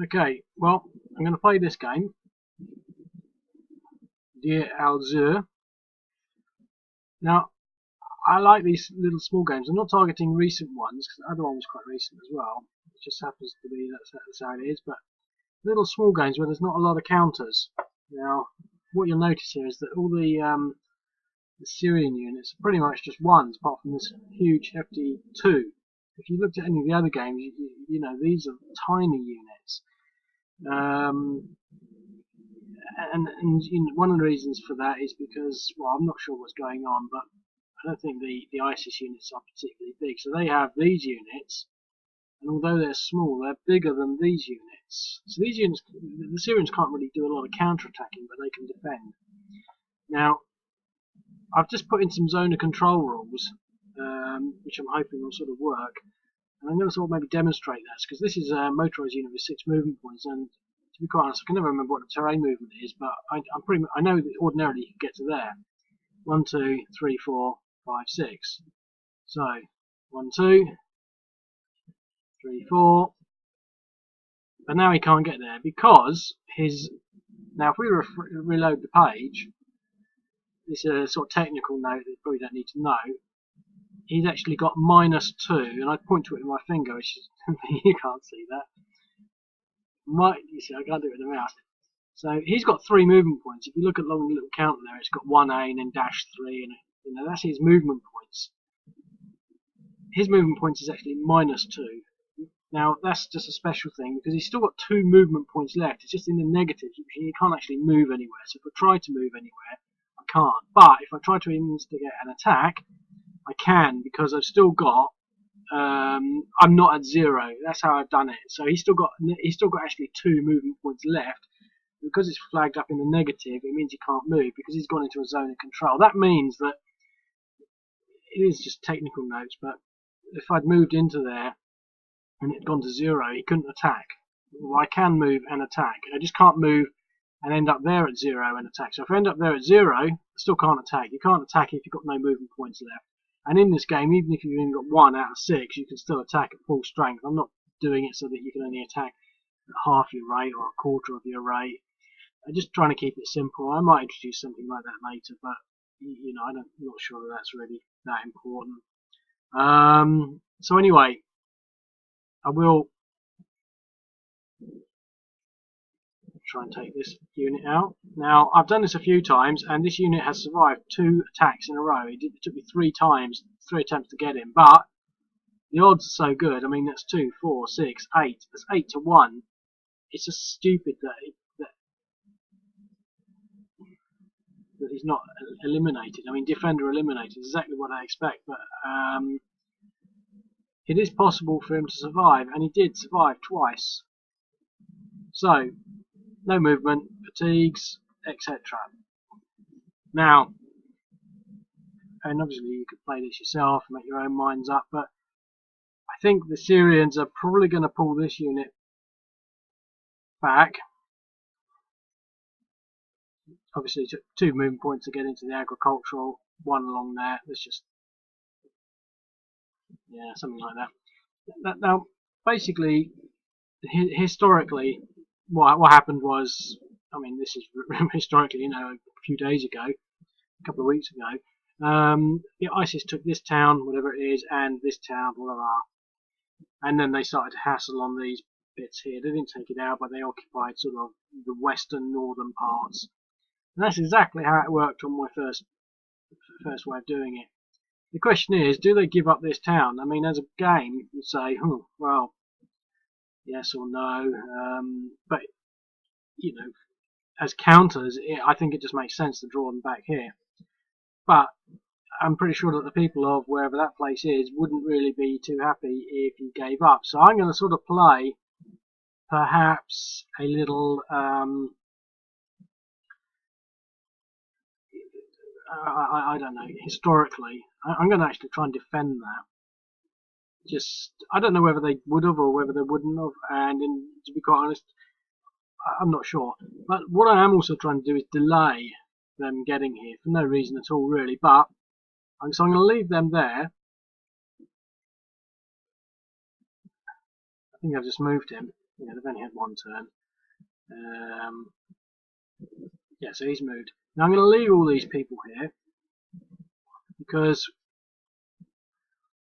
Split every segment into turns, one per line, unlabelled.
Okay, well, I'm going to play this game, Dear Alzur. Now, I like these little small games. I'm not targeting recent ones, because the other one was quite recent as well. It just happens to be that's how it is, but little small games where there's not a lot of counters. Now, what you'll notice here is that all the Syrian units are pretty much just ones, apart from this huge hefty 2. If you looked at any of the other games, you know, these are tiny units. Um, and you know, one of the reasons for that is because, well, I'm not sure what's going on, but I don't think the ISIS units are particularly big. So they have these units, and although they're small, they're bigger than these units. So these units, the Syrians can't really do a lot of counter-attacking, but they can defend. Now, I've just put in some zone of control rules, which I'm hoping will sort of work. And I'm going to sort of maybe demonstrate that, because this is a motorised unit with 6 movement points, and to be quite honest, I can never remember what the terrain movement is, but I know that ordinarily you can get to there. 1, 2, 3, 4, 5, 6. So 1, 2, 3, 4. But now he can't get there because his. Now, if we reload the page, this is a sort of technical note that you probably don't need to know. He's actually got -2, and I point to it with my finger, which is you can't see that. You see, I can't do it with the mouse. So he's got 3 movement points. If you look at along the little counter there, it's got 1A and then -3, and you know that's his movement points. His movement points is actually -2. Now that's just a special thing because he's still got 2 movement points left. It's just in the negatives, which he can't actually move anywhere. So if I try to move anywhere, I can't. But if I try to instigate an attack, I can because I've still got. I'm not at 0. That's how I've done it. So he's still got actually 2 movement points left. Because it's flagged up in the negative, it means he can't move because he's gone into a zone of control. That means that it is just technical notes, but if I'd moved into there and it had gone to 0, he couldn't attack. Well, I can move and attack. I just can't move and end up there at 0 and attack. So if I end up there at 0, I still can't attack. You can't attack if you've got no movement points left. And in this game, even if you've only got 1 out of 6, you can still attack at full strength. I'm not doing it so that you can only attack at half your rate or a quarter of your rate. I'm just trying to keep it simple. I might introduce something like that later, but you know, I'm not sure that that's really that important. So anyway, I will try and take this unit out. Now, I've done this a few times, and this unit has survived 2 attacks in a row. It took me 3 attempts to get him, but the odds are so good. I mean, that's 2, 4, 6, 8. That's 8 to 1. It's just stupid that he's not eliminated. I mean, defender eliminated is exactly what I expect, but it is possible for him to survive, and he did survive twice. So, no movement, fatigues, etc. Now, and obviously you could play this yourself, make your own minds up, but I think the Syrians are probably going to pull this unit back. Obviously, it took 2 movement points to get into the agricultural, 1 along there. Let's just, yeah, something like that. Now, basically, historically, what happened was, I mean, this is historically, you know, a few days ago, a couple of weeks ago, ISIS took this town, whatever it is, and this town, blah, blah, blah. And then they started to hassle on these bits here. They didn't take it out, but they occupied sort of the western, northern parts. And that's exactly how it worked on my first way of doing it. The question is, do they give up this town? I mean, as a game, you say, well, yes or no. But, you know, as counters, I think it just makes sense to draw them back here. But I'm pretty sure that the people of wherever that place is wouldn't really be too happy if you gave up. So I'm going to sort of play perhaps a little I don't know, historically. I'm going to actually try and defend that. Just, I don't know whether they would have or whether they wouldn't have, and to be quite honest, I'm not sure. But what I am also trying to do is delay them getting here for no reason at all, really. But so I'm going to leave them there. I think I've just moved him. Yeah, they've only had one turn. Yeah, so he's moved. Now I'm going to leave all these people here because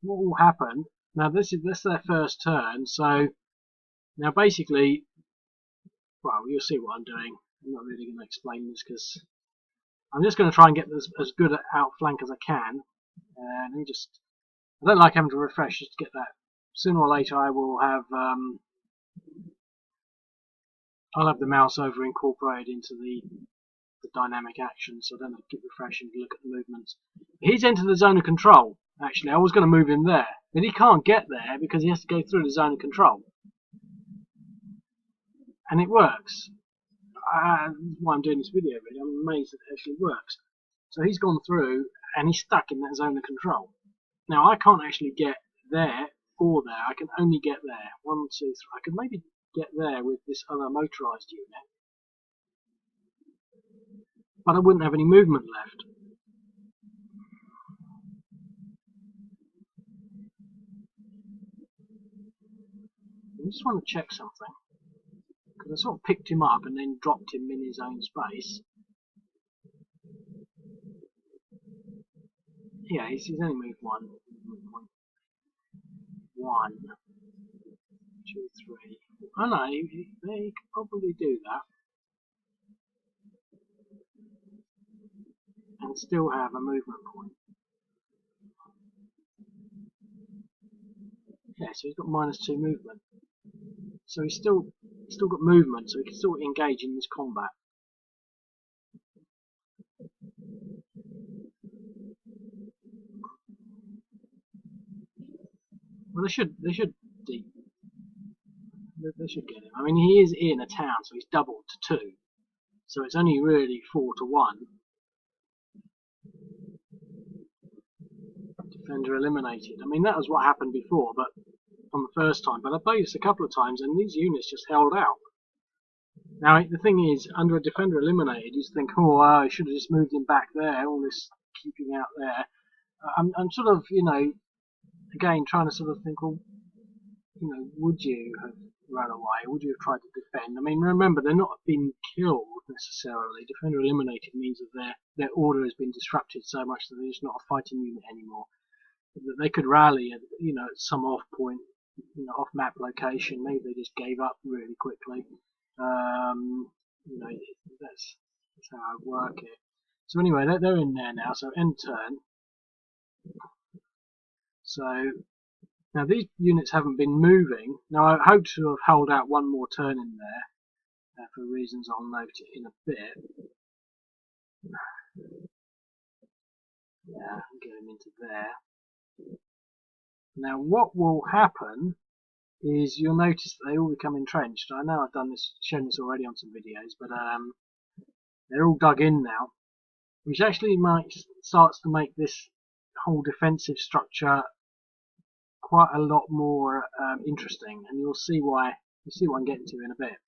what will happen? Now this is their first turn, so now basically, well, you'll see what I'm doing. I'm not really going to explain this because I'm just going to try and get as good at outflank as I can. And I don't like having to refresh just to get that. Sooner or later, I will have I'll have the mouse over incorporated into the dynamic action, so I don't have to keep refreshing to look at the movements. He's entered the zone of control. Actually, I was going to move him there, but he can't get there because he has to go through the zone of control, and it works. That's why I'm doing this video. Really, I'm amazed that it actually works. So he's gone through, and he's stuck in that zone of control. Now I can't actually get there or there. I can only get there. 1, 2, 3. I could maybe get there with this other motorized unit, but I wouldn't have any movement left. I just want to check something, because I sort of picked him up and then dropped him in his own space. Yeah, he's only moved one. 1, 2, 3. Oh no, he could probably do that and still have a movement point. Yeah, so he's got -2 movement. So he's still got movement, so he can still engage in this combat. Well, they should get him. I mean, he is in a town, so he's doubled to 2. So it's only really 4 to 1. Defender eliminated. I mean, that was what happened before, but on the first time. But I played this a couple of times, and these units just held out. Now, the thing is, under a defender eliminated, you think, oh, I should have just moved him back there. All this keeping out there. I'm sort of, again, trying to sort of think, well, would you have run away? Would you have tried to defend? I mean, remember, they're not being killed necessarily. Defender eliminated means that their order has been disrupted so much that they're just not a fighting unit anymore. That they could rally at, at some off point, off map location. Maybe they just gave up really quickly. That's how I work it. So anyway, they're in there now. So end turn. So now these units haven't been moving. Now I hope to have held out one more turn in there for reasons I'll note it in a bit. Yeah, get them into there. Now what will happen is you'll notice that they all become entrenched. I know I've shown this already on some videos, but they're all dug in now, which actually starts to make this whole defensive structure quite a lot more interesting, and you'll see why. You'll see what I'm getting to in a bit.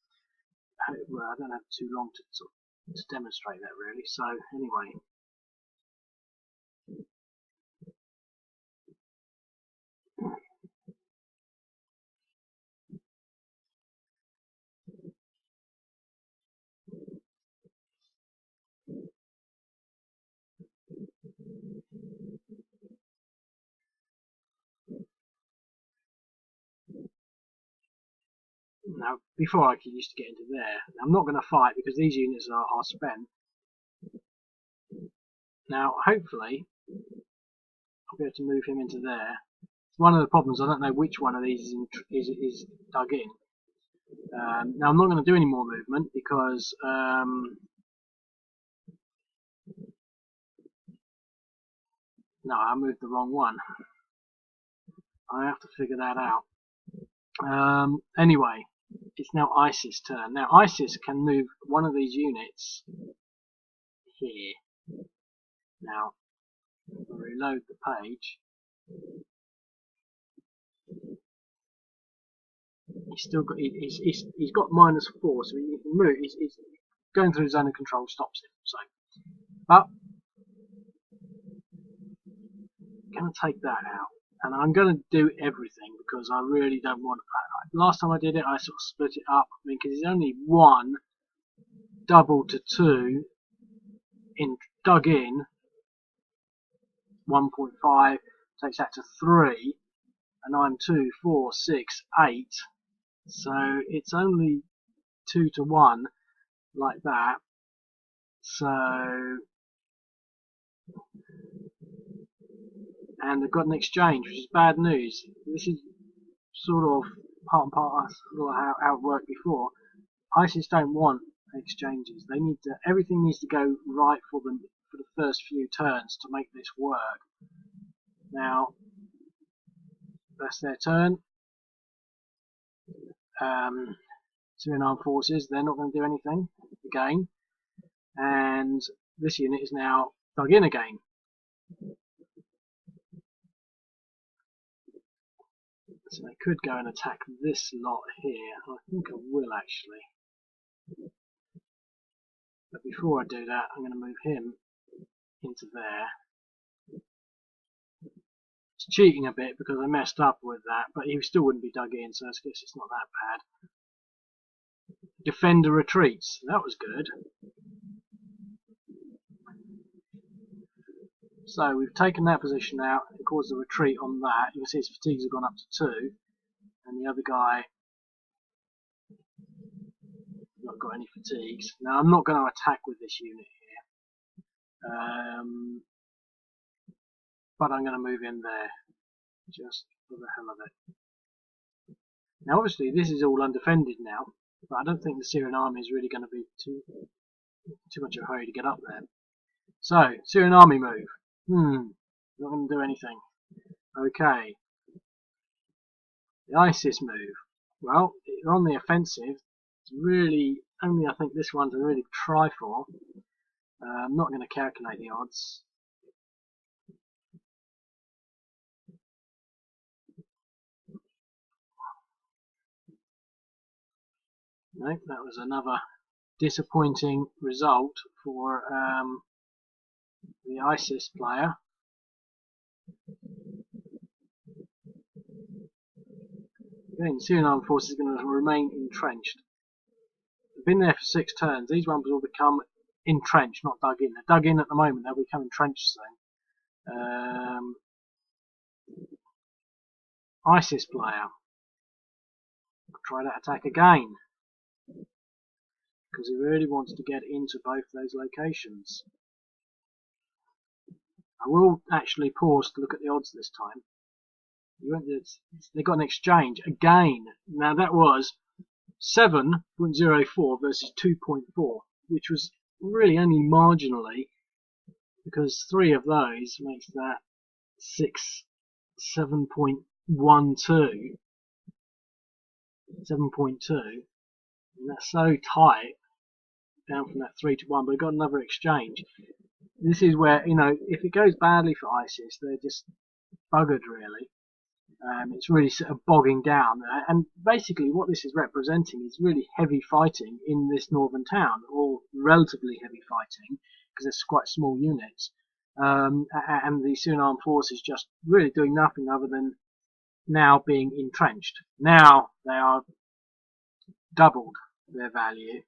Well, I don't have too long to demonstrate that really. So anyway. Now, before I used to get into there, I'm not going to fight because these units are spent. Now, hopefully, I'll be able to move him into there. One of the problems, I don't know which one of these is dug in. Now, I'm not going to do any more movement because no, I moved the wrong one. I have to figure that out. Anyway, it's now ISIS' turn. Now, ISIS can move one of these units here. Now, I'll reload the page. He's got -4, so he can move. He's going through zone of control stops him. So, but can I take that out? and I'm going to do everything because I really don't want. Last time I did it, I sort of split it up. I mean, because it's only 1 double to 2 in dug in 1.5 takes that to 3, and I'm 2, 4, 6, 8. So it's only 2 to 1 like that. So, and they've got an exchange, which is bad news. This is sort of part and part of how it worked before. ISIS don't want exchanges. They need to. Everything needs to go right for them for the first few turns to make this work. Now, that's their turn. Syrian Armed Forces, they're not going to do anything again. And this unit is now dug in again. So they could go and attack this lot here. I think I will actually. But before I do that, I'm going to move him into there. It's cheating a bit because I messed up with that, but he still wouldn't be dug in, so I guess it's not that bad. Defender retreats. That was good. So we've taken that position out and caused a retreat on that. You can see his fatigues have gone up to 2, and the other guy not got any fatigues. Now I'm not going to attack with this unit here, but I'm going to move in there just for the hell of it. Now obviously this is all undefended now, but I don't think the Syrian army is really going to be too much of a hurry to get up there. So Syrian army move. Not going to do anything. Okay. The ISIS move. Well, they're on the offensive. It's really only, I think, this one to really try for. I'm not going to calculate the odds. No, that was another disappointing result for the ISIS player. Again, Syrian Armed Forces is going to remain entrenched. They've been there for 6 turns. These ones will become entrenched, not dug in. They're dug in at the moment. They'll become entrenched soon. ISIS player. Try that attack again, because he really wants to get into both those locations. I will actually pause to look at the odds this time. They got an exchange again. Now that was 7.04 versus 2.4, which was really only marginally, because 3 of those makes that 7.12. 7.2, and that's so tight, down from that 3 to 1, but we've got another exchange. This is where, you know, if it goes badly for ISIS, they're just buggered really. It's really sort of bogging down, and basically what this is representing is really heavy fighting in this northern town, or relatively heavy fighting, because it's quite small units, and the Syrian Armed Forces just really doing nothing other than now being entrenched. Now they are doubled their value,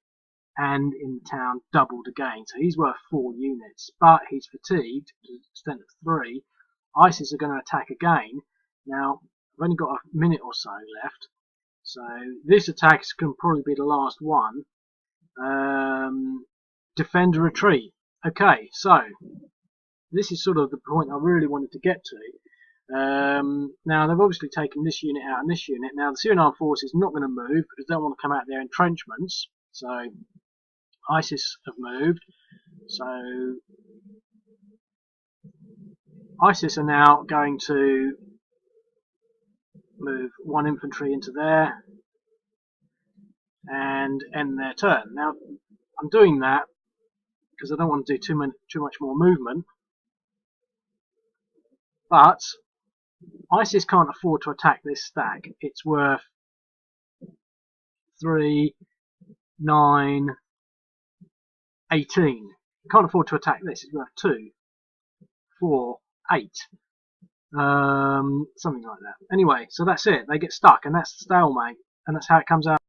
and in the town doubled again. So he's worth 4 units, but he's fatigued to the extent of 3. ISIS are going to attack again. Now I've only got a minute or so left, so this attack can probably be the last one. Defend a retreat. Okay, so this is sort of the point I really wanted to get to. Now they've obviously taken this unit out and this unit. Now the Syrian Armed Forces is not going to move because they don't want to come out of their entrenchments. So ISIS have moved. So ISIS are now going to move 1 infantry into there and end their turn. Now I'm doing that because I don't want to do too much more movement. But ISIS can't afford to attack this stack. It's worth 3, 9, 18. Can't afford to attack this. It's worth 2, 4, 8. Something like that. Anyway, so that's it. They get stuck, and that's the stalemate, and that's how it comes out.